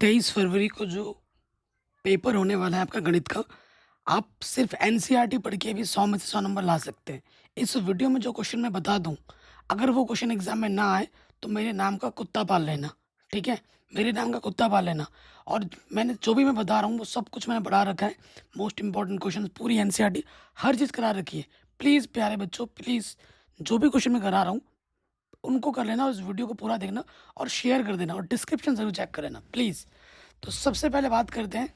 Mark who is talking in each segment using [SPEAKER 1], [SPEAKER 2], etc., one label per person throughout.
[SPEAKER 1] 23 फरवरी को जो पेपर होने वाला है आपका गणित का, आप सिर्फ एनसीईआरटी पढ़ के भी 100 में से 100 नंबर ला सकते हैं। इस वीडियो में जो क्वेश्चन मैं बता दूँ, अगर वो क्वेश्चन एग्ज़ाम में ना आए, तो मेरे नाम का कुत्ता पाल लेना, ठीक है? मेरे नाम का कुत्ता पाल लेना। और मैंने जो भी मैं बता रहा हूँ, वो सब कुछ मैंने पढ़ा रखा है। मोस्ट इम्पोर्टेंट क्वेश्चन पूरी एनसीईआरटी हर चीज़ करा रखी है। प्लीज़ प्यारे बच्चों, प्लीज़ जो भी क्वेश्चन मैं करा रहा हूँ, उनको कर लेना और इस वीडियो को पूरा देखना और शेयर कर देना और डिस्क्रिप्शन ज़रूर चेक कर लेना प्लीज़। तो सबसे पहले बात करते हैं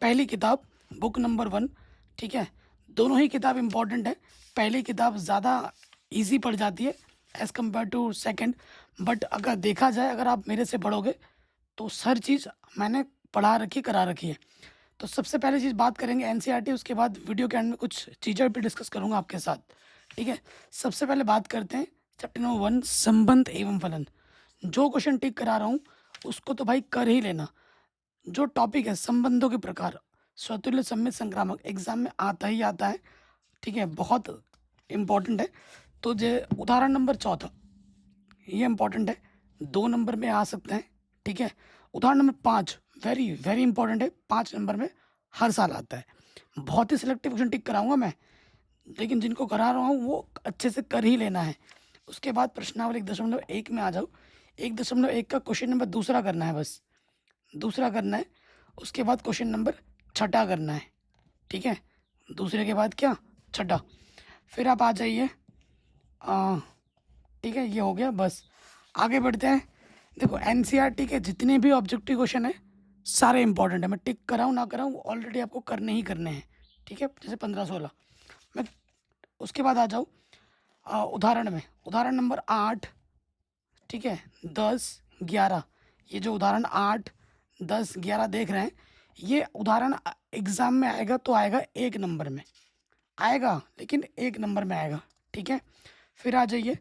[SPEAKER 1] पहली किताब, बुक नंबर 1, ठीक है? दोनों ही किताब इम्पॉर्टेंट है। पहली किताब ज़्यादा ईज़ी पड़ जाती है as compare to second, but अगर देखा जाए, अगर आप मेरे से पढ़ोगे तो हर चीज़ मैंने पढ़ा रखी, करा रखी है। तो सबसे पहले चीज़ बात करेंगे एनसीईआरटी, उसके बाद वीडियो के एंड में कुछ चीज़ें भी डिस्कस करूँगा आपके साथ, ठीक है? सबसे पहले बात करते हैं चैप्टर नंबर 1, संबंध एवं फलन। जो क्वेश्चन टिक करा रहा हूँ, उसको तो भाई कर ही लेना। जो टॉपिक है संबंधों के प्रकार, स्वतुल्य, सममित, संक्रामक, एग्जाम में आता ही आता है, ठीक है? बहुत इम्पोर्टेंट है। तो जो उदाहरण नंबर 4, ये इम्पोर्टेंट है, 2 नंबर में आ सकते हैं, ठीक है? उदाहरण नंबर 5 वेरी वेरी इंपॉर्टेंट है, 5 नंबर में हर साल आता है। बहुत ही सिलेक्टिव क्वेश्चन टिक कराऊंगा मैं, लेकिन जिनको करा रहा हूँ वो अच्छे से कर ही लेना है। उसके बाद प्रश्नावली 1.1 में आ जाओ। 1.1 का क्वेश्चन नंबर दूसरा करना है, बस दूसरा करना है। उसके बाद क्वेश्चन नंबर छठा करना है, ठीक है? दूसरे के बाद क्या, छठा। फिर आप आ जाइए, ठीक है? ये हो गया, बस आगे बढ़ते हैं। देखो एनसीईआरटी के जितने भी ऑब्जेक्टिव क्वेश्चन है, सारे इंपॉर्टेंट है। मैं टिक कराऊँ ना कराऊँ, ऑलरेडी आपको करने ही करने हैं, ठीक है? जैसे 15-16 मैं। उसके बाद आ जाओ उदाहरण में, उदाहरण नंबर 8, ठीक है? 10-11, ये जो उदाहरण 8, 10, 11 देख रहे हैं, ये उदाहरण एग्ज़ाम में आएगा तो आएगा 1 नंबर में आएगा, लेकिन 1 नंबर में आएगा, ठीक है? फिर आ जाइए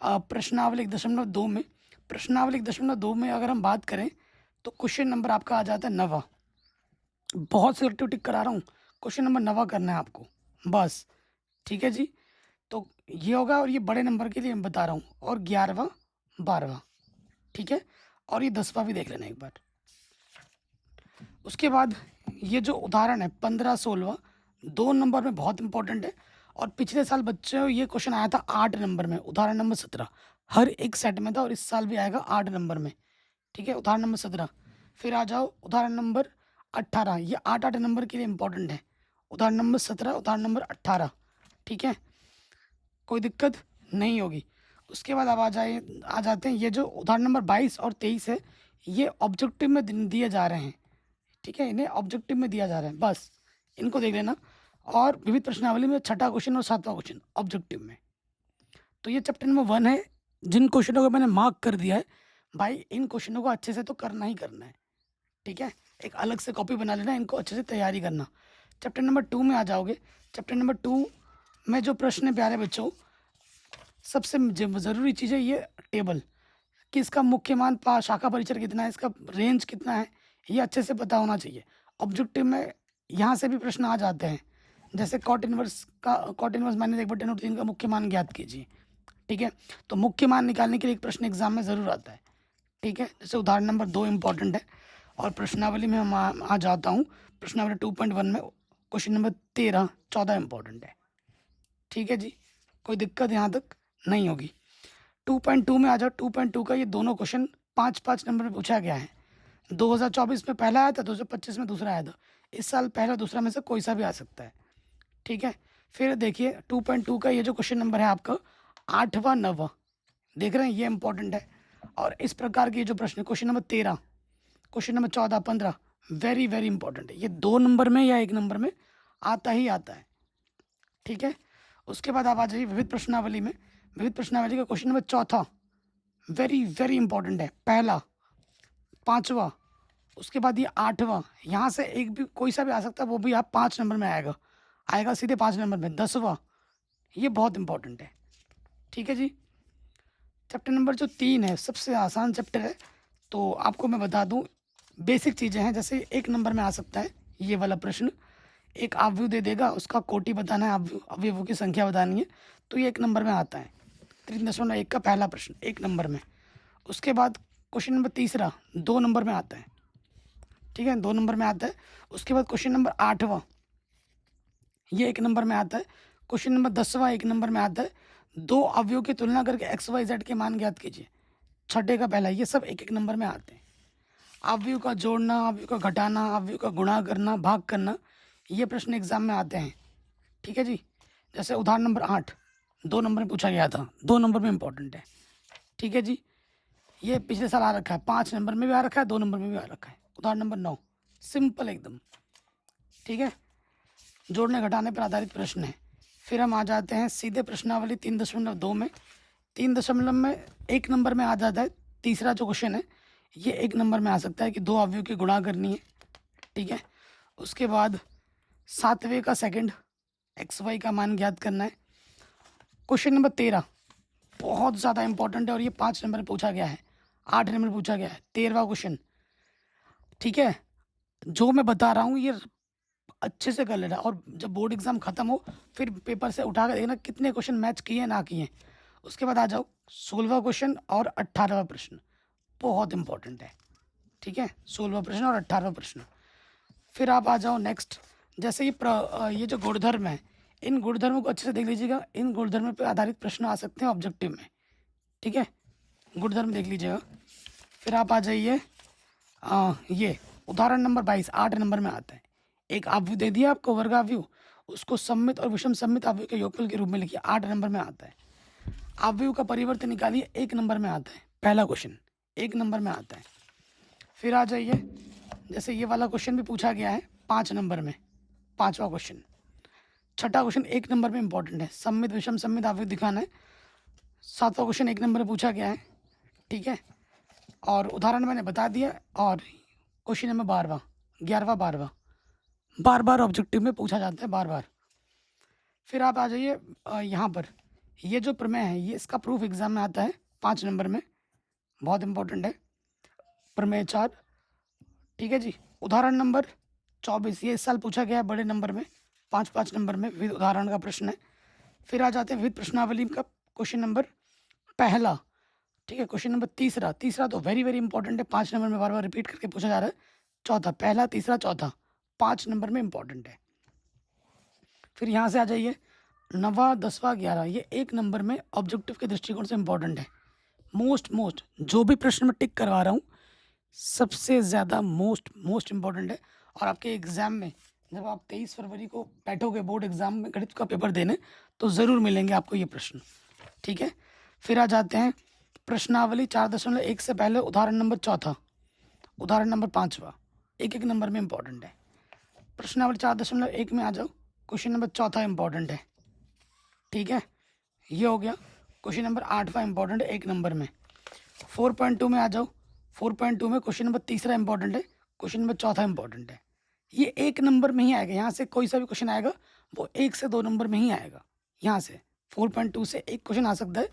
[SPEAKER 1] प्रश्नावली 1.2 में। प्रश्नावली 1.2 में अगर हम बात करें, तो क्वेश्चन नंबर आपका आ जाता है 9। बहुत सिलेक्टिव टिक करा रहा हूँ, क्वेश्चन नंबर 9 करना है आपको, बस, ठीक है जी? तो ये होगा, और ये बड़े नंबर के लिए मैं बता रहा हूँ, और 11वां 12वां, ठीक है? और ये 10वां भी देख लेना एक बार। उसके बाद ये जो उदाहरण है 15-16, 2 नंबर में बहुत इंपॉर्टेंट है। और पिछले साल बच्चों ये क्वेश्चन आया था 8 नंबर में, उदाहरण नंबर 17, हर एक सेट में था, और इस साल भी आएगा 8 नंबर में, ठीक है? उदाहरण नंबर 17। फिर आ जाओ उदाहरण नंबर 18, ये 8-8 नंबर के लिए इंपॉर्टेंट है। उदाहरण नंबर 17, उदाहरण नंबर 18, ठीक है? कोई दिक्कत नहीं होगी। उसके बाद अब आ जाते हैं, ये जो उदाहरण नंबर 22 और 23 है, ये ऑब्जेक्टिव में दिए जा रहे हैं, ठीक है? इन्हें ऑब्जेक्टिव में दिया जा रहा है, बस इनको देख लेना। और विविध प्रश्नावली में छठा क्वेश्चन और 7वां क्वेश्चन ऑब्जेक्टिव में। तो ये चैप्टर नंबर 1 है। जिन क्वेश्चनों को मैंने मार्क कर दिया है, भाई इन क्वेश्चनों को अच्छे से तो करना ही करना है, ठीक है? एक अलग से कॉपी बना लेना, इनको अच्छे से तैयारी करना। चैप्टर नंबर 2 में आ जाओगे। चैप्टर नंबर 2 में जो प्रश्न है प्यारे बच्चों, सबसे ज़रूरी चीज़ है ये टेबल, कि इसका मुख्य मान शाखा परिचय कितना है, इसका रेंज कितना है, ये अच्छे से पता होना चाहिए। ऑब्जेक्टिव में यहाँ से भी प्रश्न आ जाते हैं, जैसे कॉट इनवर्स -1/10³ का मुख्य मान ज्ञात कीजिए, ठीक है? तो मुख्य मान निकालने के लिए एक प्रश्न एग्जाम में ज़रूर आता है, ठीक है? जैसे उदाहरण नंबर 2 इम्पॉर्टेंट है। और प्रश्नावली में हम आ जाता हूँ, प्रश्नावली 2.1 में क्वेश्चन नंबर 13-14 इम्पॉर्टेंट है, ठीक है जी? कोई दिक्कत यहाँ तक नहीं होगी। 2.2 में आ जाओ। 2.2 का ये दोनों क्वेश्चन 5-5 नंबर में पूछा गया है। 2024 में पहला आया था, 2025 में दूसरा आया था। इस साल पहला दूसरा में से कोई सा भी आ सकता है, ठीक है? फिर देखिए 2.2 का ये जो क्वेश्चन नंबर है आपका 8वां 9वां, देख रहे हैं, ये इंपॉर्टेंट है। और इस प्रकार के जो प्रश्न, question number 13, question number 14-15, very very important है। ये 2 नंबर में या 1 नंबर में आता ही आता है, ठीक है? उसके बाद आप आ जाइए विविध प्रश्नावली में। विविध प्रश्नावली का question number 4 very very important है, पहला, 5वां, उसके बाद ये 8वां। यहाँ से एक भी कोई सा भी आ सकता है, वो भी आप 5 नंबर में आएगा सीधे 5 नंबर में। 10वां, ये बहुत इंपॉर्टेंट है, ठीक है जी? चैप्टर नंबर जो 3 है, सबसे आसान चैप्टर है। तो आपको मैं बता दूं, बेसिक चीज़ें हैं, जैसे 1 नंबर में आ सकता है ये वाला प्रश्न। एक अवयव दे देगा, उसका कोटि बताना है, अवयवों की संख्या बतानी है, तो ये 1 नंबर में आता है। 3.1 का पहला प्रश्न 1 नंबर में। उसके बाद क्वेश्चन नंबर तीसरा 2 नंबर में आता है, ठीक है, 2 नंबर में आता है। उसके बाद क्वेश्चन नंबर 8वां, ये 1 नंबर में आता है। क्वेश्चन नंबर 10वां 1 नंबर में आता है। 2 अवयवों की तुलना करके एक्स वाई जेड के मान ज्ञात कीजिए। छठे का पहला, ये सब 1-1 नंबर में आते हैं। अवयव का जोड़ना, अवयव का घटाना, अवयव का गुणा करना, भाग करना, ये प्रश्न एग्जाम में आते हैं। ठीक है जी। जैसे उदाहरण नंबर 8 2 नंबर में पूछा गया था, 2 नंबर में इंपॉर्टेंट है। ठीक है जी। ये पिछले साल आ रखा है, 5 नंबर में भी आ रखा है, 2 नंबर में भी आ रखा है। उदाहरण नंबर 9, सिंपल एकदम। ठीक है, जोड़ने घटाने पर आधारित प्रश्न है। फिर हम आ जाते हैं सीधे प्रश्नावली 3.2 में। 3 में 1 नंबर में आ जाता है। तीसरा जो क्वेश्चन है ये 1 नंबर में आ सकता है कि 2 अवयव की गुणा करनी है। ठीक है, उसके बाद 7वें का सेकंड एक्स वाई का मान ज्ञात करना है। क्वेश्चन नंबर 13 बहुत ज़्यादा इंपॉर्टेंट है और ये 5 नंबर में पूछा गया है, 8 नंबर में पूछा गया है। 13वां क्वेश्चन। ठीक है, जो मैं बता रहा हूँ ये अच्छे से कर लेना, और जब बोर्ड एग्जाम खत्म हो फिर पेपर से उठा कर देखना कितने क्वेश्चन मैच किए ना किए। उसके बाद आ जाओ 16वां क्वेश्चन और 18वां प्रश्न, बहुत इंपॉर्टेंट है। ठीक है, 16वां प्रश्न और 18वां प्रश्न। फिर आप आ जाओ नेक्स्ट, जैसे ये जो गुणधर्म है, इन गुणधर्मों को अच्छे से देख लीजिएगा। इन गुणधर्म पर आधारित प्रश्न आ सकते हैं ऑब्जेक्टिव में। ठीक है, गुणधर्म देख लीजिएगा। फिर आप आ जाइए ये उदाहरण नंबर 22 8 नंबर में आता है। एक अवयव दे दिया आपको, वर्गावयव, उसको सममित और विषम सममित अवयव के योगफल के रूप में लिखिए। 8 नंबर में आता है। अवयव का परिवर्तन निकालिए, 1 नंबर में आता है। पहला क्वेश्चन 1 नंबर में आता है। फिर आ जाइए, जैसे ये वाला क्वेश्चन भी पूछा गया है 5 नंबर में, 5वां क्वेश्चन। छठा क्वेश्चन 1 नंबर में इंपॉर्टेंट है, सममित विषम सममित अवयव दिखाना है। 7वां क्वेश्चन 1 नंबर में पूछा गया है। ठीक है, और उदाहरण मैंने बता दिया। और क्वेश्चन नंबर 12वां 11वां 12वां बार बार ऑब्जेक्टिव में पूछा जाता है, बार बार। फिर आप आ जाइए यहाँ पर, ये जो प्रमेय है ये इसका प्रूफ एग्जाम में आता है 5 नंबर में, बहुत इंपॉर्टेंट है, प्रमेय 4। ठीक है जी। उदाहरण नंबर 24 ये इस साल पूछा गया है बड़े नंबर में, 5-5 नंबर में विविध उदाहरण का प्रश्न है। फिर आ जाते हैं विविध प्रश्नावली का क्वेश्चन नंबर पहला। ठीक है, क्वेश्चन नंबर तीसरा तो वेरी वेरी इंपॉर्टेंट है, 5 नंबर में बार बार रिपीट करके पूछा जा रहा है। चौथा, पहला तीसरा चौथा 5 नंबर में इंपॉर्टेंट है। फिर यहाँ से आ जाइए 9वां 10वां 11, ये 1 नंबर में ऑब्जेक्टिव के दृष्टिकोण से इंपॉर्टेंट है। मोस्ट जो भी प्रश्न मैं टिक करवा रहा हूँ सबसे ज़्यादा मोस्ट इंपॉर्टेंट है। और आपके एग्ज़ाम में जब आप 23 फरवरी को बैठोगे बोर्ड एग्ज़ाम में गणित का पेपर देने, तो ज़रूर मिलेंगे आपको ये प्रश्न। ठीक है, फिर आ जाते हैं प्रश्नावली 4.1 से पहले उदाहरण नंबर चौथा, उदाहरण नंबर 5वां, 1-1 नंबर में इंपॉर्टेंट है। प्रश्नावली 4.1 में आ जाओ, क्वेश्चन नंबर चौथा इंपॉर्टेंट है। ठीक है, ये हो गया। क्वेश्चन नंबर 8वां इंपॉर्टेंट है 1 नंबर में। 4.2 में आ जाओ, 4.2 में क्वेश्चन नंबर तीसरा इंपॉर्टेंट है, क्वेश्चन नंबर चौथा इंपॉर्टेंट है। ये 1 नंबर में ही आएगा, यहाँ से कोई सा भी क्वेश्चन आएगा वो 1 से 2 नंबर में ही आएगा। यहाँ से 4.2 से एक क्वेश्चन आ सकता है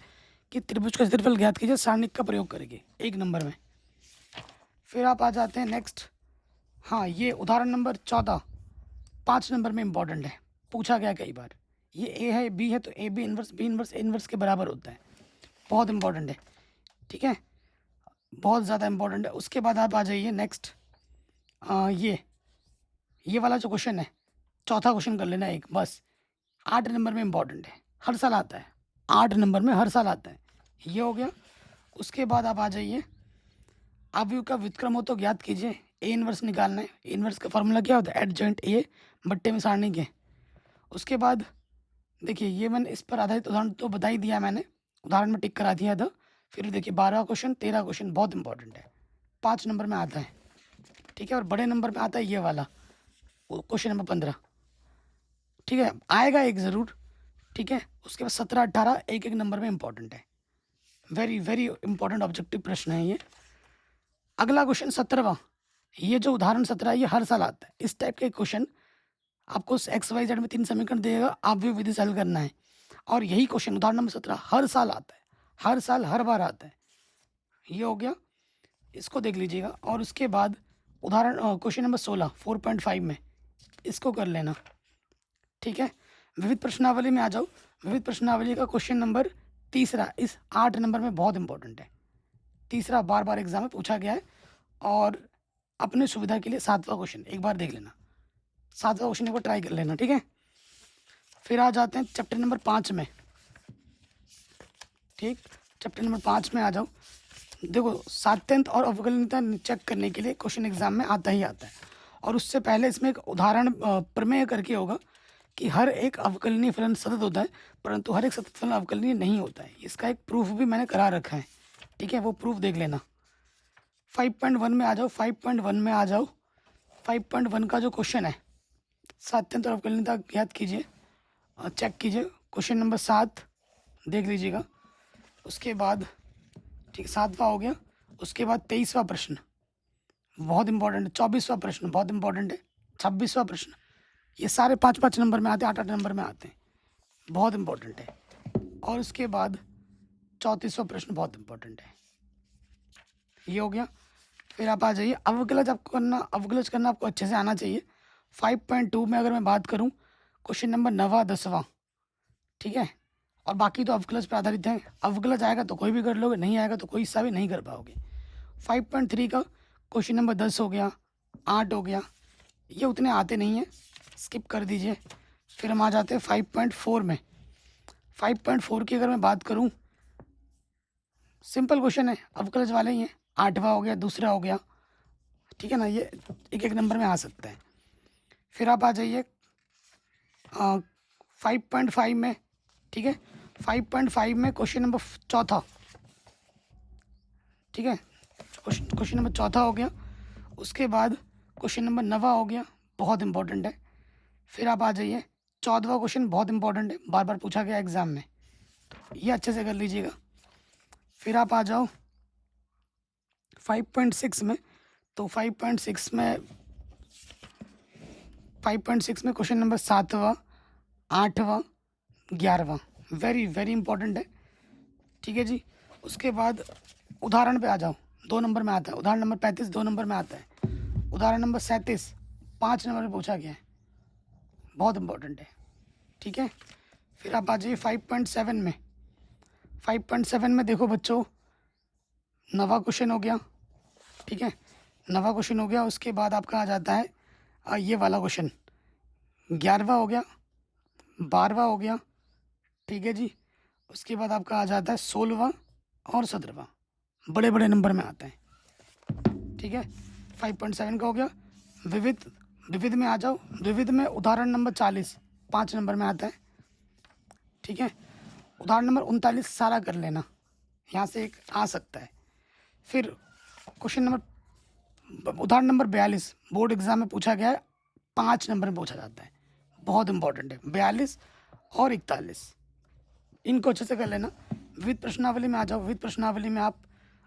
[SPEAKER 1] कि त्रिभुज का क्षेत्रफल ज्ञात कीजिए, सारणिक का प्रयोग करेंगे 1 नंबर में। फिर आप आ जाते हैं नेक्स्ट, हाँ ये उदाहरण नंबर 14 5 नंबर में इंपॉर्टेंट है, पूछा गया कई बार। ये ए है बी है तो A B inverse B inverse A inverse के बराबर होता है, बहुत इंपॉर्टेंट है। ठीक है, बहुत ज़्यादा इंपॉर्टेंट है। उसके बाद आप आ जाइए नेक्स्ट, ये वाला जो क्वेश्चन है, चौथा क्वेश्चन कर लेना एक बस, 8 नंबर में इंपॉर्टेंट है, हर साल आता है, 8 नंबर में हर साल आता है। ये हो गया। उसके बाद आप आ जाइए, अवयव का व्युत्क्रम हो तो ज्ञात कीजिए, ए इन्वर्स निकालना है। ए इन्वर्स का फॉर्मूला क्या होता है, एड जॉइंट ए बट्टे में सारणी के। उसके बाद देखिए, ये मैंने इस पर आधारित उदाहरण तो बता ही दिया मैंने, उदाहरण में टिक करा दिया था। फिर देखिए 12वां क्वेश्चन 13 क्वेश्चन बहुत इंपॉर्टेंट है, 5 नंबर में आता है। ठीक है, और बड़े नंबर में आता है ये वाला क्वेश्चन नंबर 15। ठीक है, आएगा एक ज़रूर। ठीक है, उसके बाद 17 18 1-1 नंबर में इंपॉर्टेंट है, वेरी वेरी इंपॉर्टेंट ऑब्जेक्टिव प्रश्न है ये। अगला क्वेश्चन 17वां, ये जो उदाहरण 17 ये हर साल आता है। इस टाइप के क्वेश्चन आपको एक्स वाई जेड में 3 समीकरण देगा, अवयव विधि से हल करना है। और यही क्वेश्चन उदाहरण नंबर 17 हर साल आता है, हर साल हर बार आता है। ये हो गया, इसको देख लीजिएगा। और उसके बाद उदाहरण क्वेश्चन नंबर 16 4.5 में, इसको कर लेना। ठीक है, विविध प्रश्नावली में आ जाओ। विविध प्रश्नावली का क्वेश्चन नंबर तीसरा इस 8 नंबर में बहुत इंपॉर्टेंट है, तीसरा बार बार एग्जाम में पूछा गया है। और अपने सुविधा के लिए 7वां क्वेश्चन एक बार देख लेना, 7वां क्वेश्चन एक बार ट्राई कर लेना, ठीक है। फिर आ जाते हैं चैप्टर नंबर 5 में, ठीक। चैप्टर नंबर 5 में आ जाओ। देखो सात्यंत और अवकलनीयता चेक करने के लिए क्वेश्चन एग्जाम में आता ही आता है, और उससे पहले इसमें एक उदाहरण प्रमेय करके होगा कि हर एक अवकलनीय फलन सतत होता है, परंतु हर एक सतत फलन अवकलनीय नहीं होता है। इसका एक प्रूफ भी मैंने करा रखा है, ठीक है, वो प्रूफ देख लेना। 5.1 में आ जाओ, 5.1 में आ जाओ। 5.1 का जो क्वेश्चन है, सात्यंत और अवकलनीयता याद कीजिए, चेक कीजिए। क्वेश्चन नंबर 7 देख लीजिएगा। उसके बाद ठीक 7वां हो गया। उसके बाद 23वां प्रश्न बहुत इंपॉर्टेंट है, 24वां प्रश्न बहुत इंपॉर्टेंट है, 26वां प्रश्न, ये सारे 5-5 नंबर में आते हैं, 8-8 नंबर में आते हैं, बहुत इंपॉर्टेंट है। और उसके बाद 34वां प्रश्न बहुत इंपॉर्टेंट है। ये हो गया। फिर आप आ जाइए, अवकलज आपको करना, अवकलज करना आपको अच्छे से आना चाहिए। 5.2 में अगर मैं बात करूँ, क्वेश्चन नंबर 9वां 10वां, ठीक है, और बाकी तो अवकलज पर आधारित है। अवकलज आएगा तो कोई भी कर लोगे, नहीं आएगा तो कोई हिस्सा भी नहीं कर पाओगे। 5.3 का क्वेश्चन नंबर 10 हो गया, 8 हो गया, ये उतने आते नहीं हैं, स्किप कर दीजिए। फिर हम आ जाते हैं 5.4 में। 5.4 की अगर मैं बात करूं, सिंपल क्वेश्चन है, अवकलज वाले ही हैं। 8वां हो गया, दूसरा हो गया, ठीक है ना, ये एक एक नंबर में आ सकता है। फिर आप आ जाइए 5.5 में, ठीक है। 5.5 में क्वेश्चन नंबर 4, ठीक है, क्वेश्चन नंबर 4 हो गया। उसके बाद क्वेश्चन नंबर 9 हो गया, बहुत इंपॉर्टेंट है। फिर आप आ जाइए 14वां क्वेश्चन, बहुत इंपॉर्टेंट है, बार बार पूछा गया एग्जाम में, ये अच्छे से कर लीजिएगा। फिर आप आ जाओ 5.6 में। तो 5.6 में क्वेश्चन नंबर 7वां, 8वां, 11वां, वेरी वेरी इंपॉर्टेंट है, ठीक है जी। उसके बाद उदाहरण पे आ जाओ, 2 नंबर में आता है। उदाहरण नंबर 35 2 नंबर में आता है। उदाहरण नंबर 37 5 नंबर में पूछा गया है, बहुत इंपॉर्टेंट है, ठीक है। फिर आप आ जाइए 5.7 में। 5.7 में देखो बच्चों, 9वां क्वेश्चन हो गया, ठीक है, 9वां क्वेश्चन हो गया। उसके बाद आपका आ जाता है ये वाला क्वेश्चन, 11वां हो गया, 12वां हो गया, ठीक है जी। उसके बाद आपका आ जाता है 16वां और 17वां, बड़े बड़े नंबर में आता है, ठीक है। 5.7 का हो गया। विविध, विविध में आ जाओ। विविध में उदाहरण नंबर 40 5 नंबर में आता है, ठीक है। उदाहरण नंबर 39 सारा कर लेना, यहाँ से एक आ सकता है। फिर क्वेश्चन नंबर उदाहरण नंबर 42 बोर्ड एग्जाम में पूछा गया है, 5 नंबर में पूछा जाता है, बहुत इंपॉर्टेंट है। 42 और 41, इनको अच्छे से कर लेना। विविध प्रश्नावली में आ जाओ। विविध प्रश्नावली में आप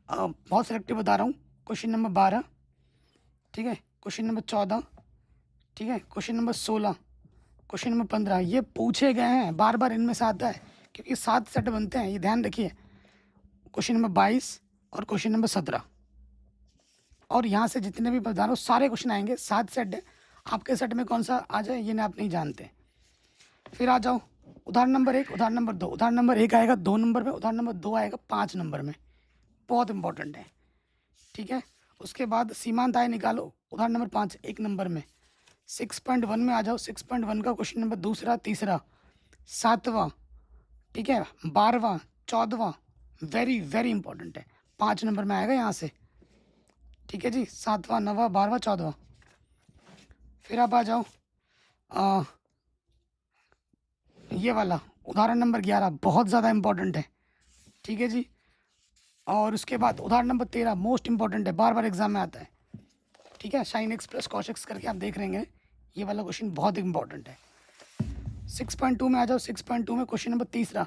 [SPEAKER 1] बहुत सेलेक्टिव बता रहा हूँ। क्वेश्चन नंबर 12, ठीक है, क्वेश्चन नंबर 14, ठीक है, क्वेश्चन नंबर 16, क्वेश्चन नंबर 15, ये पूछे गए हैं, बार बार इनमें से आता है, क्योंकि 7 सेट बनते हैं, ये ध्यान रखिए। क्वेश्चन नंबर 22 और क्वेश्चन नंबर 17, और यहाँ से जितने भी बता रहा हूँ सारे क्वेश्चन आएंगे, 7 सेट है, आपके सेट में कौन सा आ जाए ये आप नहीं जानते। फिर आ जाओ उदाहरण नंबर 1, उदाहरण नंबर 2। उदाहरण नंबर 1 आएगा 2 नंबर में, उदाहरण नंबर 2 आएगा 5 नंबर में, बहुत इंपॉर्टेंट है, ठीक है। उसके बाद सीमांत आय निकालो, उदाहरण नंबर 5 1 नंबर में। 6.1 में आ जाओ। 6.1 का क्वेश्चन नंबर 2, 3, 7वां, ठीक है, 12वां, 14वां, वेरी वेरी इंपॉर्टेंट है, 5 नंबर में आएगा यहाँ से, ठीक है जी। 7वां, 9वां, 12वां, 14वां। फिर आप आ जाओ ये वाला उदाहरण नंबर 11, बहुत ज़्यादा इंपॉर्टेंट है, ठीक है जी। और उसके बाद उदाहरण नंबर 13 मोस्ट इंपॉर्टेंट है, बार बार एग्जाम में आता है, ठीक है। Sine x plus cos x करके आप देख रहेंगे, ये वाला क्वेश्चन बहुत इंपॉर्टेंट है। 6.2 में आ जाओ। 6.2 में क्वेश्चन नंबर 3,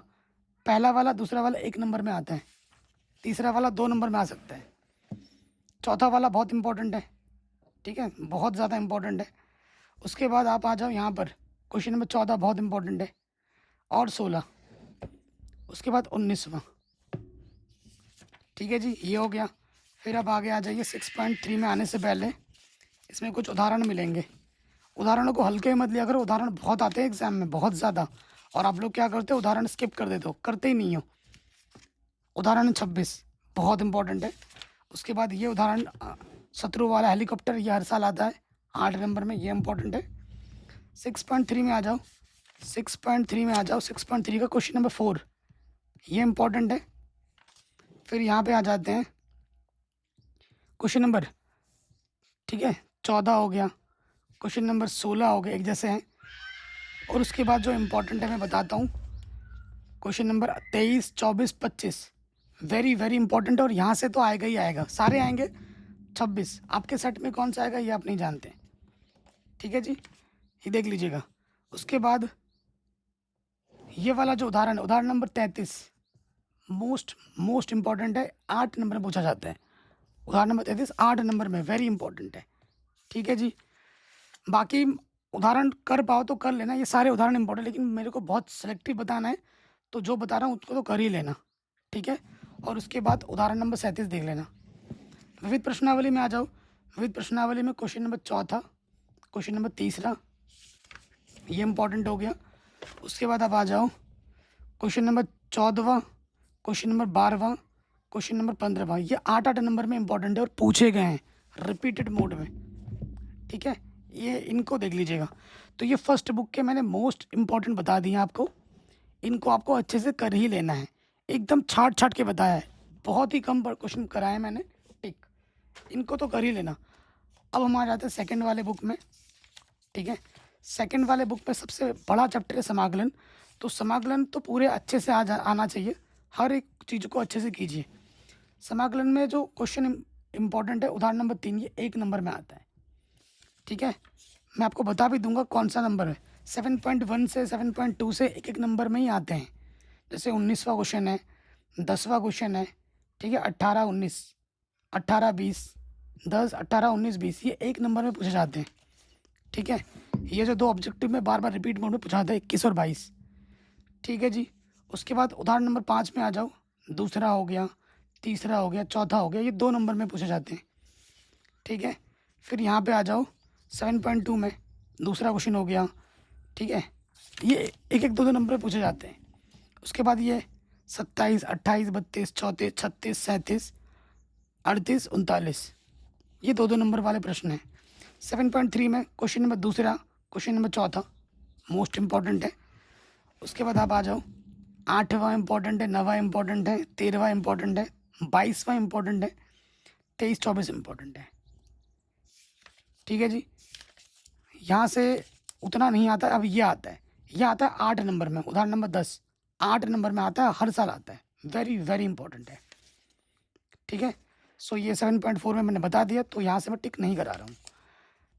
[SPEAKER 1] पहला वाला दूसरा वाला 1 नंबर में आता है, तीसरा वाला 2 नंबर में आ सकता है, चौथा वाला बहुत इंपॉर्टेंट है, ठीक है, बहुत ज़्यादा इंपॉर्टेंट है। उसके बाद आप आ जाओ यहाँ पर, क्वेश्चन नंबर 14 बहुत इंपॉर्टेंट है, और 16, उसके बाद 19वां, ठीक है जी, ये हो गया। फिर अब आगे आ जाइए 6.3 में आने से पहले इसमें कुछ उदाहरण मिलेंगे। उदाहरणों को हल्के में मत लिया करो, उदाहरण बहुत आते हैं एग्जाम में, बहुत ज़्यादा, और आप लोग क्या करते हो, उदाहरण स्किप कर देते हो, करते ही नहीं हो। उदाहरण 26 बहुत इंपॉर्टेंट है। उसके बाद ये उदाहरण शत्रु वाला हेलीकॉप्टर, ये हर साल आता है 8 नंबर में, ये इंपॉर्टेंट है। 6.3 में आ जाओ, 6.3 में आ जाओ, 6.3 का क्वेश्चन नंबर 4, ये इंपॉर्टेंट है। फिर यहाँ पे आ जाते हैं क्वेश्चन नंबर, ठीक है, 14 हो गया, क्वेश्चन नंबर 16 हो गया, एक जैसे हैं। और उसके बाद जो इम्पोर्टेंट है मैं बताता हूँ, question number 23, 24, 25 very very important, और यहाँ से तो आएगा ही आएगा, सारे आएंगे। 26 आपके सेट में कौन सा आएगा ये आप नहीं जानते, ठीक है जी, ये देख लीजिएगा। उसके बाद ये वाला जो उदाहरण, उदाहरण नंबर 33 मोस्ट इम्पॉर्टेंट है, 8 नंबर में पूछा जाता है। उदाहरण नंबर 33 8 नंबर में, वेरी इंपॉर्टेंट है, ठीक है जी। बाकी उदाहरण कर पाओ तो कर लेना, ये सारे उदाहरण इंपॉर्टेंट, लेकिन मेरे को बहुत सेलेक्टिव बताना है, तो जो बता रहा हूँ उसको तो कर ही लेना, ठीक है। और उसके बाद उदाहरण नंबर 37 देख लेना। विविध प्रश्नावली में आ जाओ, विविध प्रश्नावली में क्वेश्चन नंबर 4, क्वेश्चन नंबर 3, ये इंपॉर्टेंट हो गया। उसके बाद आप आ जाओ question number 14, question number 12, question number 15, ये 8 नंबर में इंपॉर्टेंट है और पूछे गए हैं रिपीटेड मोड में, ठीक है, ये इनको देख लीजिएगा। तो ये फर्स्ट बुक के मैंने मोस्ट इम्पॉर्टेंट बता दिए आपको, इनको आपको अच्छे से कर ही लेना है, एकदम छाट छाट के बताया है, बहुत ही कम क्वेश्चन कराए मैंने, टिक, इनको तो कर ही लेना। अब हम आ जाते हैं सेकंड वाले बुक में, ठीक है। सेकंड वाले बुक में सबसे बड़ा चैप्टर है समाकलन, तो समाकलन तो पूरे अच्छे से आना चाहिए, हर एक चीज़ को अच्छे से कीजिए। समाकलन में जो क्वेश्चन इम्पॉर्टेंट है, उदाहरण नंबर 3, ये 1 नंबर में आता है, ठीक है। मैं आपको बता भी दूंगा कौन सा नंबर है, 7.1 से 7.2 से एक एक नंबर में ही आते हैं। जैसे 19वां क्वेश्चन है, 10वां क्वेश्चन है, ठीक है, 18, 19, 18, 20, 10, 18, 19, 20, ये एक नंबर में पूछे जाते हैं, ठीक है। ये जो दो ऑब्जेक्टिव में बार बार रिपीट मोड में पूछा जाता है, 21 और 22, ठीक है जी। उसके बाद उदाहरण नंबर 5 में आ जाओ, दूसरा हो गया, तीसरा हो गया, चौथा हो गया, ये 2 नंबर में पूछे जाते हैं, ठीक है। फिर यहाँ पे आ जाओ 7.2 में, दूसरा क्वेश्चन हो गया, ठीक है, ये एक एक 2 नंबर में पूछे जाते हैं। उसके बाद ये 27, 28, 32, 34, 36, 37, 38, 39, ये 2 नंबर वाले प्रश्न हैं। 7.3 में क्वेश्चन नंबर दूसरा, क्वेश्चन नंबर चौथा मोस्ट इम्पॉर्टेंट है। उसके बाद आप आ जाओ 8वां इम्पॉर्टेंट है, 9वां इम्पॉर्टेंट है, 13वां इम्पॉर्टेंट है, 22वां इम्पॉर्टेंट है, 23, 24 इम्पॉर्टेंट है, ठीक है जी। यहाँ से उतना नहीं आता, अब ये आता है, ये आता है 8 नंबर में, उदाहरण नंबर 10 8 नंबर में आता है, हर साल आता है, वेरी वेरी इंपॉर्टेंट है, ठीक है। सो ये 7.4 में मैंने बता दिया, तो यहाँ से मैं टिक नहीं करा रहा हूँ।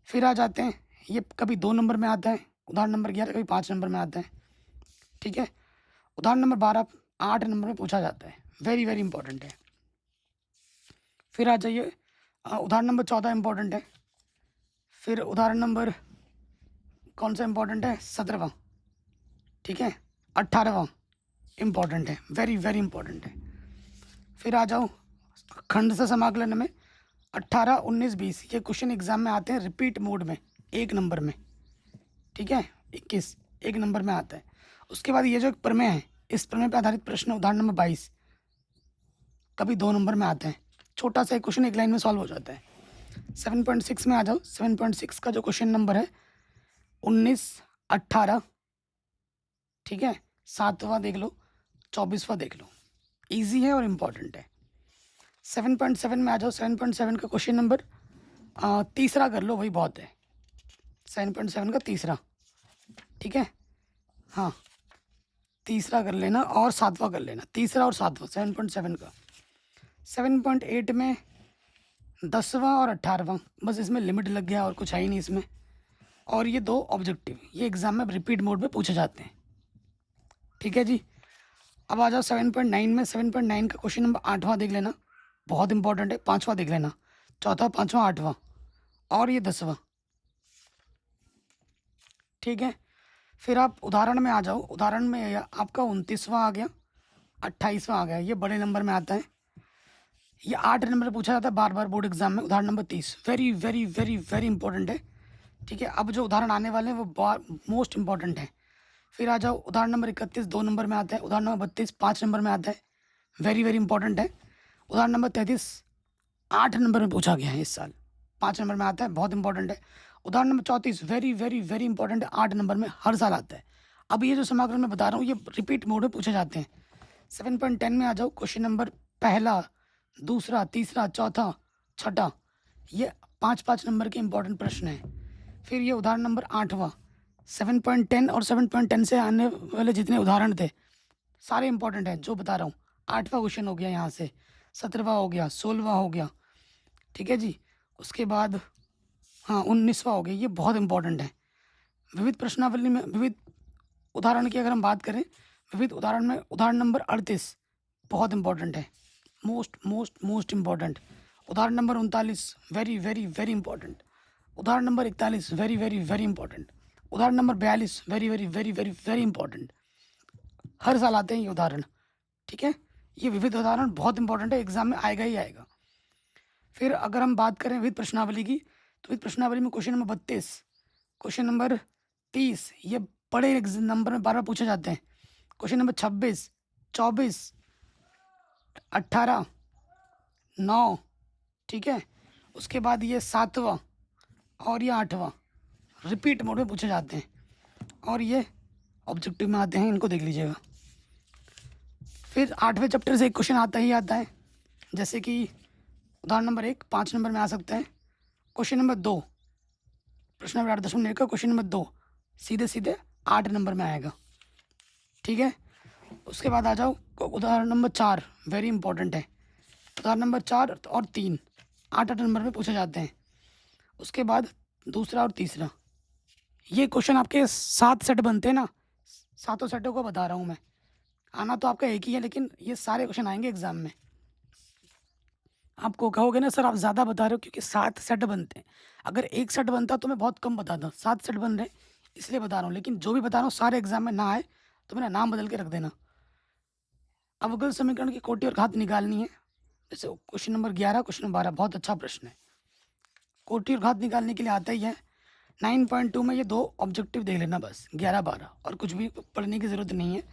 [SPEAKER 1] फिर आ जाते हैं, ये कभी 2 नंबर में आता है, उदाहरण नंबर 11 कभी 5 नंबर में आता है, ठीक है। उदाहरण नंबर 12 8 नंबर में पूछा जाता है, वेरी वेरी इंपॉर्टेंट है। फिर आ जाइए उदाहरण नंबर 14 इंपॉर्टेंट है। फिर उदाहरण नंबर कौन सा इंपॉर्टेंट है, 17वां, ठीक है, 18वां इम्पॉर्टेंट है, वेरी वेरी इंपॉर्टेंट है। फिर आ जाओ खंड से समाकलन में 18, 19, 20, ये क्वेश्चन एग्जाम में आते हैं रिपीट मोड में, 1 नंबर में, ठीक है। 21 1 नंबर में आता है। उसके बाद ये जो एक प्रमेय है, इस प्रमेय पर आधारित प्रश्न उदाहरण नंबर 22 कभी 2 नंबर में आता है, छोटा सा एक क्वेश्चन एक लाइन में सॉल्व हो जाता है। 7.6 में आ जाओ, 7.6 का जो क्वेश्चन नंबर है 19, 18, ठीक है, 7वां देख लो, 24वां देख लो, इजी है और इम्पॉर्टेंट है। 7.7 में आ जाओ, 7.7 का क्वेश्चन नंबर तीसरा कर लो, वही बहुत है, 7.7 का तीसरा, ठीक है, हाँ, तीसरा कर लेना और 7वां कर लेना, तीसरा और 7वां 7.7 का। 7.8 में 10वां और 18वां, बस इसमें लिमिट लग गया और कुछ है ही नहीं इसमें। और ये 2 ऑब्जेक्टिव, ये एग्जाम में रिपीट मोड में पूछे जाते हैं, ठीक है जी। अब आ जाओ 7.9 में, 7.9 का क्वेश्चन नंबर 8वां देख लेना, बहुत इंपॉर्टेंट है, 5वां देख लेना, चौथा, 5वां, 8वां और ये 10वां, ठीक है। फिर आप उदाहरण में आ जाओ, उदाहरण में आपका 29वां आ गया, 28वां आ गया, ये बड़े नंबर में आता है, ये 8 नंबर पूछा जाता है बार बार बोर्ड एग्जाम में, उदाहरण number 30 very very very very important है, ठीक है। अब जो उदाहरण आने वाले हैं वो मोस्ट इंपॉर्टेंट है। फिर आ जाओ उदाहरण नंबर 31 2 नंबर में आता है, उदाहरण नंबर 32 5 नंबर में आता है, वेरी वेरी इंपॉर्टेंट है। उदाहरण नंबर 33 8 नंबर में पूछा गया है इस साल, 5 नंबर में आता है, बहुत इंपॉर्टेंट है। उदाहरण number 34 very very very important है, 8 नंबर में हर साल आता है। अब ये जो समाकलन मैं बता रहा हूँ ये रिपीट मोड में पूछे जाते हैं। 7.10 में आ जाओ, क्वेश्चन नंबर पहला, दूसरा, तीसरा, चौथा, छठा, ये 5-5 नंबर के इंपॉर्टेंट प्रश्न हैं। फिर ये उदाहरण नंबर 8वां, 7.10 और 7.10 से आने वाले जितने उदाहरण थे सारे इंपॉर्टेंट हैं जो बता रहा हूँ। 8वां क्वेश्चन हो गया यहाँ से, 17वां हो गया, 16वां हो गया, ठीक है जी। उसके बाद हाँ 19वां हो गया, ये बहुत इंपॉर्टेंट है। विविध प्रश्नावली में विविध उदाहरण की अगर हम बात करें, विविध उदाहरण में उदाहरण नंबर 38 बहुत इंपॉर्टेंट है, मोस्ट मोस्ट मोस्ट इंपॉर्टेंट। उदाहरण number 39 very very very important. उदाहरण number 41 very very very important. उदाहरण number 42 very very very very very important. हर साल आते हैं ये उदाहरण, ठीक है। ये विविध उदाहरण बहुत इंपॉर्टेंट है, एग्जाम में आएगा ही आएगा। फिर अगर हम बात करें विविध प्रश्नावली की, तो विविध प्रश्नावली में क्वेश्चन नंबर 32, क्वेश्चन नंबर 30 ये बड़े नंबर में बार बार पूछे जाते हैं। क्वेश्चन नंबर 26, 24, 18, 9, ठीक है। उसके बाद ये 7वां और ये 8वां रिपीट मोड में पूछे जाते हैं और ये ऑब्जेक्टिव में आते हैं, इनको देख लीजिएगा। फिर 8वें चैप्टर से एक क्वेश्चन आता ही आता है, जैसे कि उदाहरण नंबर 1 5 नंबर में आ सकता है। क्वेश्चन नंबर 2 प्रश्न नंबर 8.1 का क्वेश्चन नंबर 2 सीधे सीधे 8 नंबर में आएगा, ठीक है। उसके बाद आ जाओ उदाहरण नंबर 4 वेरी इंपॉर्टेंट है। उदाहरण नंबर 4 और 3 8 नंबर में पूछे जाते हैं। उसके बाद दूसरा और तीसरा, ये क्वेश्चन आपके 7 सेट बनते हैं ना, 7 सेटों को बता रहा हूँ मैं। आना तो आपका एक ही है, लेकिन ये सारे क्वेश्चन आएंगे एग्जाम में। आपको कहोगे ना सर आप ज़्यादा बता रहे हो, क्योंकि 7 सेट बनते हैं। अगर एक सेट बनता तो मैं बहुत कम बताता, 7 सेट बन रहे इसलिए बता रहा हूँ। लेकिन जो भी बता रहा हूँ सारे एग्जाम में ना आए तो मेरा नाम बदल के रख देना। अवकल समीकरण की कोटि और घात निकालनी है। जैसे क्वेश्चन नंबर 11, क्वेश्चन नंबर 12 बहुत अच्छा प्रश्न है। कोटि और घात निकालने के लिए आता ही है। 9.2 में ये 2 ऑब्जेक्टिव देख लेना बस, 11, 12, और कुछ भी पढ़ने की ज़रूरत नहीं है।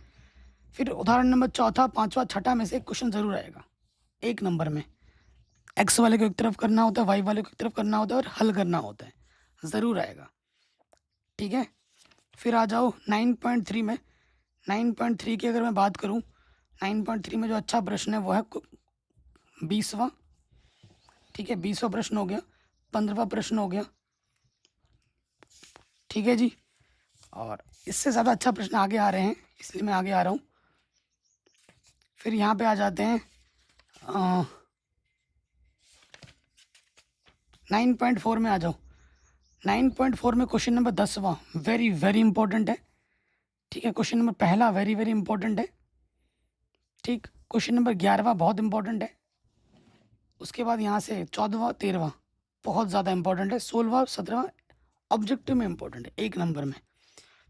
[SPEAKER 1] फिर उदाहरण नंबर 4, 5वां, 6ठा में से एक क्वेश्चन ज़रूर आएगा 1 नंबर में। एक्स वाले को एक तरफ करना होता है, वाई वाले को एक तरफ करना होता है और हल करना होता है, ज़रूर आएगा, ठीक है। फिर आ जाओ 9.3 में। 9.3 की अगर मैं बात करूं, 9.3 में जो अच्छा प्रश्न है वो है 20वां, ठीक है। 20वां प्रश्न हो गया, 15वां प्रश्न हो गया, ठीक है जी। और इससे ज़्यादा अच्छा प्रश्न आगे आ रहे हैं, इसलिए मैं आगे आ रहा हूँ। फिर यहाँ पे आ जाते हैं 9.4 में आ जाओ। 9.4 में क्वेश्चन नंबर 10वां वेरी वेरी इंपॉर्टेंट है, ठीक है। क्वेश्चन नंबर पहला वेरी वेरी इंपॉर्टेंट है, ठीक। क्वेश्चन नंबर 11वां बहुत इंपॉर्टेंट है। उसके बाद यहाँ से 14वां, 13वां बहुत ज़्यादा इंपॉर्टेंट है। 16वां, 17वां ऑब्जेक्टिव में इंपॉर्टेंट है, 1 नंबर में।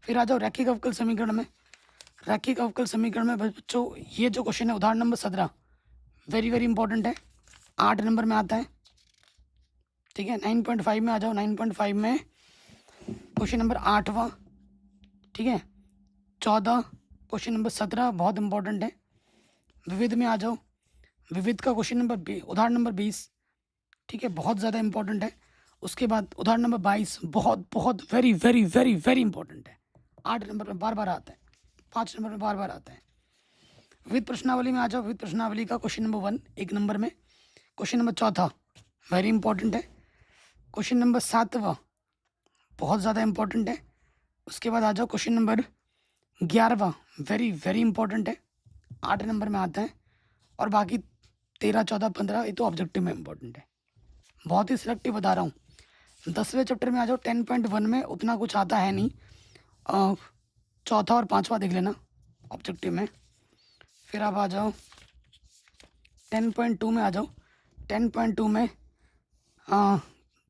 [SPEAKER 1] फिर आ जाओ रैखिक अवकल समीकरण में। रैखिक अवकल समीकरण में बच्चों ये जो क्वेश्चन है उदाहरण नंबर 17 वेरी वेरी इंपॉर्टेंट है, 8 नंबर में आता है, ठीक है। 9.5 में आ जाओ। 9.5 में क्वेश्चन नंबर 8वां, ठीक है। 14, क्वेश्चन नंबर 17 बहुत इंपॉर्टेंट है। विविध में आ जाओ। विविध का क्वेश्चन नंबर उदाहरण नंबर 20, ठीक है, बहुत ज़्यादा इंपॉर्टेंट है। उसके बाद उदाहरण नंबर 22 बहुत बहुत very very very very important है, 8 नंबर में बार बार आता है, 5 नंबर में बार बार आता है। विविध प्रश्नावली में आ जाओ। विविध प्रश्नावली का क्वेश्चन नंबर 1 1 नंबर में। क्वेश्चन नंबर 4 वेरी इंपॉर्टेंट है। क्वेश्चन नंबर 7वां बहुत ज़्यादा इंपॉर्टेंट है। उसके बाद आ जाओ क्वेश्चन नंबर 11वां वेरी वेरी इंपॉर्टेंट है, 8 नंबर में आता है। और बाकी 13, 14, 15 ये तो ऑब्जेक्टिव में इंपॉर्टेंट है। बहुत ही सिलेक्टिव बता रहा हूँ। 10वें चैप्टर में आ जाओ। 10.1 में उतना कुछ आता है नहीं, चौथा और 5वां देख लेना ऑब्जेक्टिव में। फिर आप आ जाओ 10.2 में आ जाओ। 10.2 में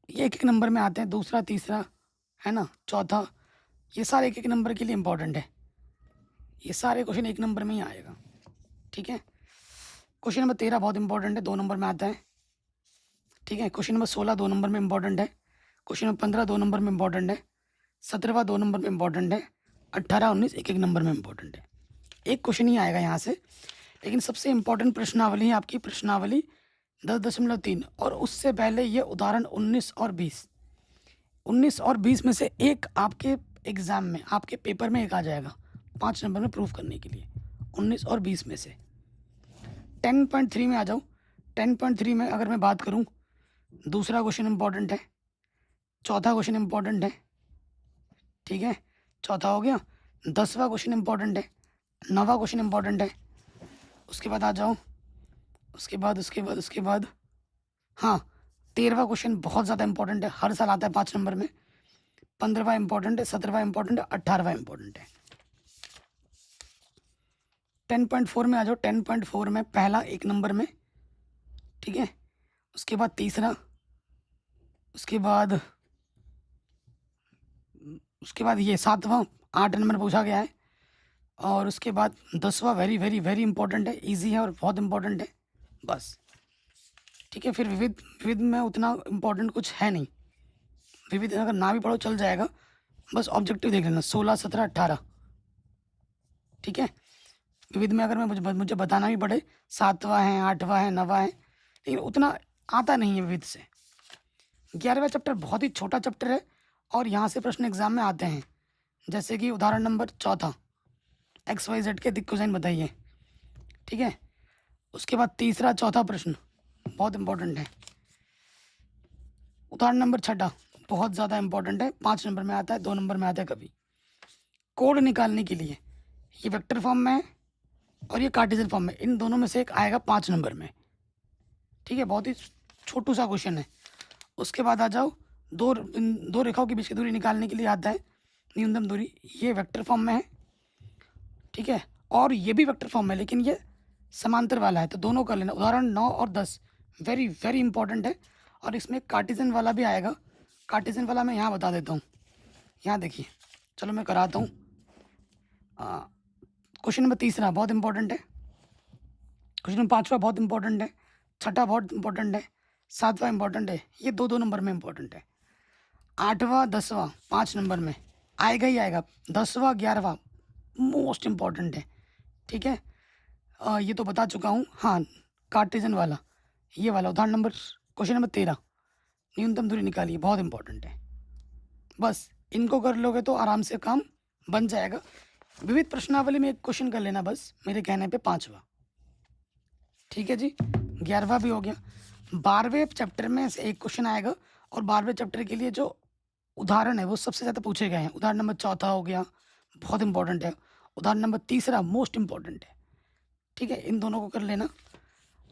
[SPEAKER 1] ये 1 नंबर में आते हैं, दूसरा, तीसरा, है ना, चौथा, ये सारे 1 नंबर के लिए इंपॉर्टेंट है। ये सारे क्वेश्चन 1 नंबर में ही आएगा, ठीक है। क्वेश्चन नंबर 13 बहुत इंपॉर्टेंट है, 2 नंबर में आता है, ठीक है। क्वेश्चन नंबर 16 2 नंबर में इंपॉर्टेंट है। क्वेश्चन नंबर 15 2 नंबर में इंपॉर्टेंट है। 17वां 2 नंबर में इंपॉर्टेंट है। 18, 19 1 नंबर में इंपॉर्टेंट है। एक क्वेश्चन ही आएगा यहाँ से, लेकिन सबसे इंपॉर्टेंट प्रश्नावली है आपकी प्रश्नावली 10.3 और उससे पहले ये उदाहरण 19 और 20। 19 और 20 में से एक आपके एग्ज़ाम में, आपके पेपर में एक आ जाएगा 5 नंबर में प्रूफ करने के लिए, 19 और 20 में से। 10.3 में आ जाओ। 10.3 में अगर मैं बात करूँ, दूसरा क्वेश्चन इंपॉर्टेंट है, चौथा क्वेश्चन इंपॉर्टेंट है, ठीक है, चौथा हो गया। 10वां क्वेश्चन इंपॉर्टेंट है, 9वां क्वेश्चन इंपॉर्टेंट है। उसके बाद आ जाओ, उसके बाद हाँ, 13वां क्वेश्चन बहुत ज़्यादा इंपॉर्टेंट है, हर साल आता है 5 नंबर में। 15वां इंपॉर्टेंट है, 17वां इंपॉर्टेंट है, 18वां इंपॉर्टेंट है। 10.4 में आ जाओ। 10.4 में पहला 1 नंबर में, ठीक है, उसके बाद तीसरा, उसके बाद ये 7वां 8 नंबर पूछा गया है, और उसके बाद 10वां वेरी वेरी वेरी इंपॉर्टेंट है, इजी है और बहुत इंपॉर्टेंट है, बस। ठीक है, फिर विविध में उतना इंपॉर्टेंट कुछ है नहीं, विविध अगर ना भी पढ़ो चल जाएगा, बस ऑब्जेक्टिव देख लेना 16, 17, 18। ठीक है, विविध में अगर मुझे बताना भी पड़े 7वां है, 8वां है, 9वां है, लेकिन उतना आता नहीं है विविध से। 11वां चैप्टर बहुत ही छोटा चैप्टर है और यहाँ से प्रश्न एग्जाम में आते हैं, जैसे कि उदाहरण नंबर 4 XYZ के दिक् कोसाइन बताइए। ठीक है, उसके बाद तीसरा चौथा प्रश्न बहुत इंपॉर्टेंट है। उदाहरण नंबर 6 बहुत ज़्यादा इंपॉर्टेंट है, 5 नंबर में आता है, 2 नंबर में आता है कभी। कोड निकालने के लिए ये वेक्टर फॉर्म में है और ये कार्टेशियन फॉर्म में, इन दोनों में से एक आएगा 5 नंबर में। ठीक है, बहुत ही छोटू सा क्वेश्चन है। उसके बाद आ जाओ, दो रेखाओं के बीच की दूरी निकालने के लिए आता है न्यूनतम दूरी, ये वेक्टर फॉर्म में है। ठीक है, और ये भी वेक्टर फॉर्म में, लेकिन ये समांतर वाला है, तो दोनों कर लेना। उदाहरण 9 और 10 वेरी वेरी इंपॉर्टेंट है, और इसमें कार्टेशियन वाला भी आएगा। कार्टेशियन वाला मैं यहाँ बता देता हूँ, यहाँ देखिए, चलो मैं कराता हूँ। क्वेश्चन नंबर 3 बहुत इंपॉर्टेंट है, क्वेश्चन नंबर 5 बहुत इंपॉर्टेंट है, 6 बहुत इंपॉर्टेंट है, 7वां इंपॉर्टेंट है, ये 2-2 नंबर में इंपॉर्टेंट है। 8वां 10वां 5 नंबर में आएगा ही आएगा। 10वां 11वां मोस्ट इम्पॉर्टेंट है। ठीक है, ये तो बता चुका हूँ। हाँ, कार्टेशियन वाला, ये वाला उदाहरण नंबर, क्वेश्चन नंबर 13 न्यूनतम दूरी निकालिए, बहुत इंपॉर्टेंट है। बस इनको कर लोगे तो आराम से काम बन जाएगा। विविध प्रश्नावली में एक क्वेश्चन कर लेना बस, मेरे कहने पे 5वां। ठीक है जी, 11वां भी हो गया। 12वें चैप्टर में से एक क्वेश्चन आएगा, और 12वें चैप्टर के लिए जो उदाहरण है वो सबसे ज़्यादा पूछे गए हैं। उदाहरण नंबर 4 हो गया, बहुत इंपॉर्टेंट है। उदाहरण नंबर 3 मोस्ट इंपॉर्टेंट है। ठीक है, इन दोनों को कर लेना।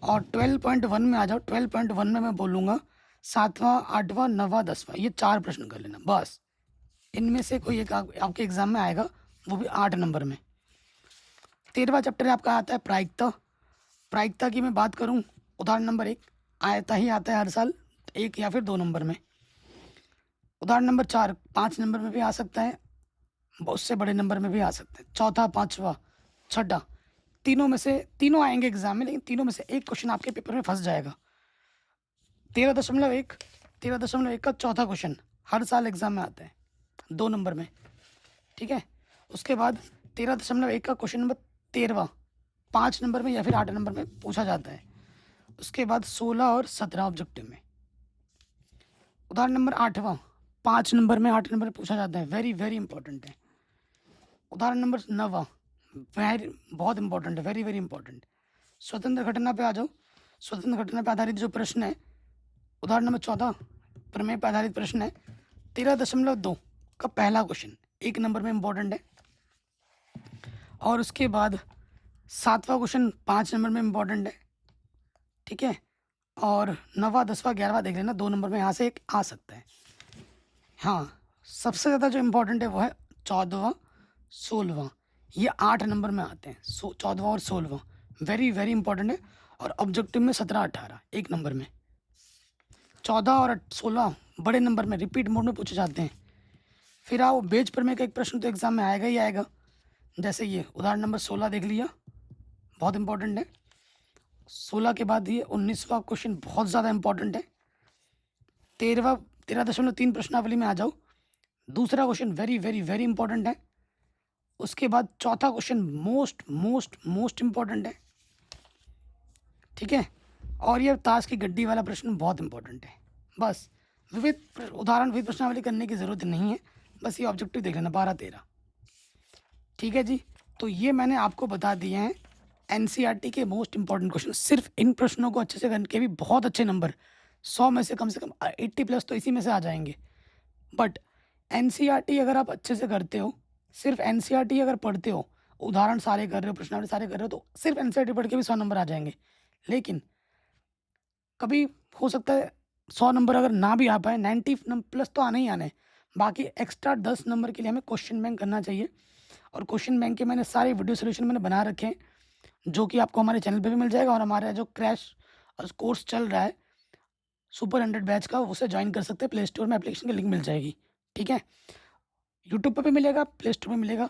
[SPEAKER 1] और 12.1 में आ जाओ। 12.1 में मैं बोलूँगा 7वां 8वां 9वां 10वां, ये 4 प्रश्न कर लेना बस। इनमें से कोई एक आपके एग्जाम में आएगा, वो भी 8 नंबर में। 13वां चैप्टर आपका आता है प्रायिकता। प्रायिकता की मैं बात करूं, उदाहरण नंबर 1 आता है हर साल, 1 या फिर 2 नंबर में। उदाहरण नंबर 4 5 नंबर में भी आ सकता है, बहुत से बड़े नंबर में भी आ सकता है। चौथा, 5वां, 6, तीनों में से तीनों आएंगे एग्जाम में, लेकिन तीनों में से एक क्वेश्चन आपके पेपर में फंस जाएगा। 13.1 का चौथा क्वेश्चन हर साल एग्जाम में आता है, 2 नंबर में। ठीक है, उसके बाद 13.1 का क्वेश्चन नंबर 13वां 5 नंबर में या फिर 8 नंबर में पूछा जाता है। उसके बाद 16 और 17 ऑब्जेक्टिव में। उदाहरण नंबर 8वां 5 नंबर में 8 नंबर में पूछा जाता है, वेरी वेरी इंपॉर्टेंट है। उदाहरण नंबर 9वां वेरी बहुत इंपॉर्टेंट है, वेरी वेरी इंपॉर्टेंट। स्वतंत्र घटना पे आ जाओ। स्वतंत्र घटना पे आधारित जो प्रश्न है, उदाहरण नंबर 14 प्रमेय पर आधारित प्रश्न है। 13.2 का पहला क्वेश्चन 1 नंबर में इंपॉर्टेंट है, और उसके बाद 7वां क्वेश्चन 5 नंबर में इंपॉर्टेंट है। ठीक है, और 9वां 10वां 11वां देख लेना, 2 नंबर में यहाँ से एक आ सकता है। हाँ, सबसे ज़्यादा जो इम्पोर्टेंट है वो है 14वां 16वां, ये 8 नंबर में आते हैं। 14वां और 16वां वेरी वेरी इंपॉर्टेंट है, और ऑब्जेक्टिव में 17 18 1 नंबर में। 14 और 16 बड़े नंबर में रिपीट मोड में पूछे जाते हैं। फिर आओ बेज प्रमेय का एक प्रश्न तो एग्जाम में आएगा ही आएगा, जैसे ये उदाहरण नंबर 16 देख लिया, बहुत इंपॉर्टेंट है। 16 के बाद ये 19वां क्वेश्चन बहुत ज़्यादा इंपॉर्टेंट है। 13.3 प्रश्नावली में आ जाओ, दूसरा question very very very important है। उसके बाद चौथा question most most most important है। ठीक है, और ये ताश की गड्डी वाला प्रश्न बहुत इंपॉर्टेंट है। बस उदाहरण विविध प्रश्नावली करने की ज़रूरत नहीं है, बस ये ऑब्जेक्टिव देख लेना 12-13। ठीक है जी, तो ये मैंने आपको बता दिए हैं एनसीईआरटी के मोस्ट इंपॉर्टेंट क्वेश्चन। सिर्फ इन प्रश्नों को अच्छे से करके भी बहुत अच्छे नंबर 100 में से कम 80 प्लस तो इसी में से आ जाएंगे। बट एनसीईआरटी अगर आप अच्छे से करते हो, सिर्फ एनसीईआरटी अगर पढ़ते हो, उदाहरण सारे कर रहे हो, प्रश्नावली सारे कर रहे हो, तो सिर्फ एनसीईआरटी पढ़ के भी 100 नंबर आ जाएंगे। लेकिन कभी हो सकता है 100 नंबर अगर ना भी आ पाए, 90 प्लस तो आने ही आने हैं। बाकी एक्स्ट्रा 10 नंबर के लिए हमें क्वेश्चन बैंक करना चाहिए। और क्वेश्चन बैंक के मैंने सारे वीडियो सोल्यूशन मैंने बना रखे हैं, जो कि आपको हमारे चैनल पे भी मिल जाएगा। और हमारा जो क्रैश कोर्स चल रहा है सुपर 100 बैच का, उसे ज्वाइन कर सकते हैं। प्ले स्टोर में एप्लीकेशन की लिंक मिल जाएगी। ठीक है, यूट्यूब पर भी मिलेगा, प्ले स्टोर में मिलेगा,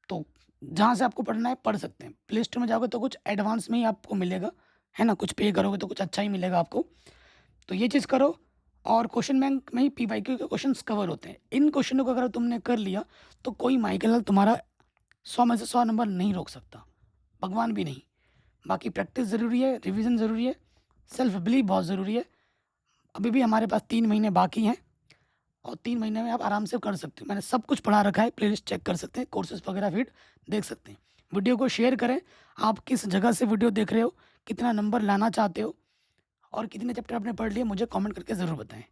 [SPEAKER 1] तो जहाँ से आपको पढ़ना है पढ़ सकते हैं। प्ले स्टोर में जाओगे तो कुछ एडवांस में ही आपको मिलेगा, है ना, कुछ पे करोगे तो कुछ अच्छा ही मिलेगा आपको। तो ये चीज़ करो। और क्वेश्चन बैंक में ही पीवाईक्यू के क्वेश्चंस कवर होते हैं। इन क्वेश्चनों को अगर तुमने कर लिया तो कोई माइकल तुम्हारा 100 में से 100 नंबर नहीं रोक सकता, भगवान भी नहीं। बाकी प्रैक्टिस ज़रूरी है, रिवीजन ज़रूरी है, सेल्फ बिलीव बहुत ज़रूरी है। अभी भी हमारे पास 3 महीने बाकी हैं और 3 महीने में आप आराम से कर सकते हो। मैंने सब कुछ पढ़ा रखा है, प्लेलिस्ट चेक कर सकते हैं, कोर्सेज वगैरह फीड देख सकते हैं। वीडियो को शेयर करें। आप किस जगह से वीडियो देख रहे हो, कितना नंबर लाना चाहते हो और कितने चैप्टर आपने पढ़ लिए, मुझे कमेंट करके ज़रूर बताएं।